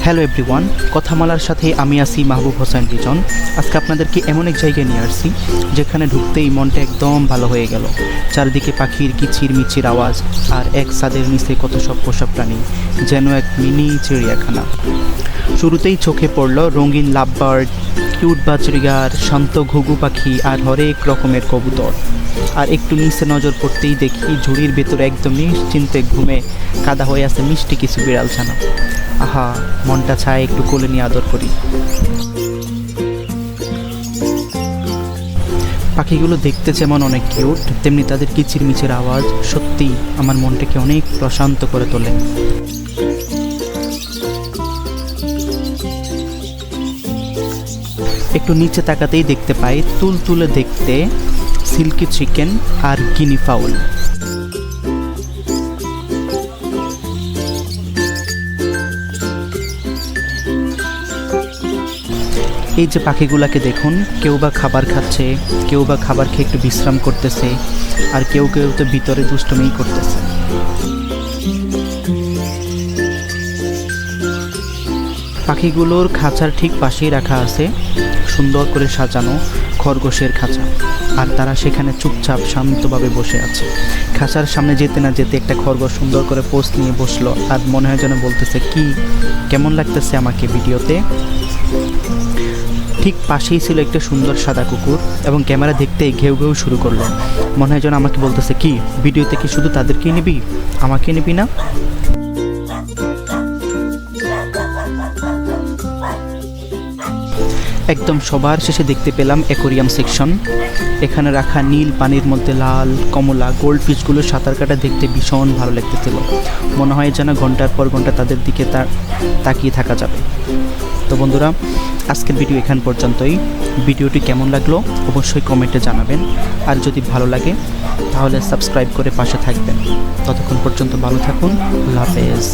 Hello everyone, কথামালার সাথে আমি আছি মাহবুব হোসেন রিজন। আজকে আপনাদেরকে এমন এক জায়গায় নিয়ে আসছি যেখানে ঢুকতেই মনটা একদম ভালো হয়ে গেল। চারদিকে পাখির কিচির মিচির আওয়াজ আর এক ছাদের নিচে কত সব পোষা প্রাণী, যেন এক মিনি চিড়িয়াখানা। শুরুতেই চোখে পড়ল রঙিন লাভবার্ড, কিউট বাজরিগার, শান্ত ঘুঘু পাখি আর হরেক রকমের কবুতর। আর একটু নিচে নজর পড়তেই দেখি ঝুড়ির ভেতরে একদম নিশ্চিন্তে ঘুমে কাদা হয়ে আছে মিষ্টি কিছু বিড়াল ছানা। আহা, মনটা চায় একটু কোলে নিয়ে আদর করি। পাখিগুলো দেখতে যেমন অনেক কিউট, তেমনি তাদের কিচিরমিচির আওয়াজ সত্যি আমার মনটাকে অনেক প্রশান্ত করে তোলে। একটু নিচে তাকাতেই দেখতে পাই তুলতুলে দেখতে সিল্কি চিকেন আর গিনি ফাউল। এই যে পাখিগুলাকে দেখুন, কেউ বা খাবার খাচ্ছে, কেউ বা খাবার খেয়ে একটু বিশ্রাম করতেছে, আর কেউ কেউ তো ভিতরে দুষ্টুমি করতেছে। পাখিগুলোর খাঁচার ঠিক পাশেই রাখা আছে সুন্দর করে সাজানো খরগোশের খাঁচা, আর তারা সেখানে চুপচাপ শান্তভাবে বসে আছে। খাঁচার সামনে যেতে না যেতে একটা খরগোশ সুন্দর করে পোস্ট নিয়ে বসলো, আর মনে হয় যেন বলতেছে কি কেমন লাগতেছে আমাকে ভিডিওতে। ঠিক পাশেই ছিল একটা সুন্দর সাদা কুকুর, এবং ক্যামেরা দেখতেই ঘেউ ঘেউ শুরু করলো। মনে হয় যেন আমাকে বলতেছে কি ভিডিওতে কি শুধু তাদেরকেই নিবি, আমাকে নিবি না। একদম সবার শেষে দেখতে পেলাম অ্যাকোরিয়াম সেকশন। এখানে রাখা নীল পানির মধ্যে লাল কমলা গোল্ড ফিশগুলো সাঁতার কাটা দেখতে ভীষণ ভালো লাগতেছিল। মনে হয় যেন ঘন্টার পর ঘন্টা তাদের দিকে তাকিয়ে থাকা যাবে। তো বন্ধুরা, আজকের ভিডিও এখান পর্যন্তই। ভিডিওটি কেমন লাগলো অবশ্যই কমেন্টে জানাবেন, আর যদি ভালো লাগে তাহলে সাবস্ক্রাইব করে পাশে থাকবেন। ততক্ষণ পর্যন্ত ভালো থাকুন, আল্লাহ হাফেজ।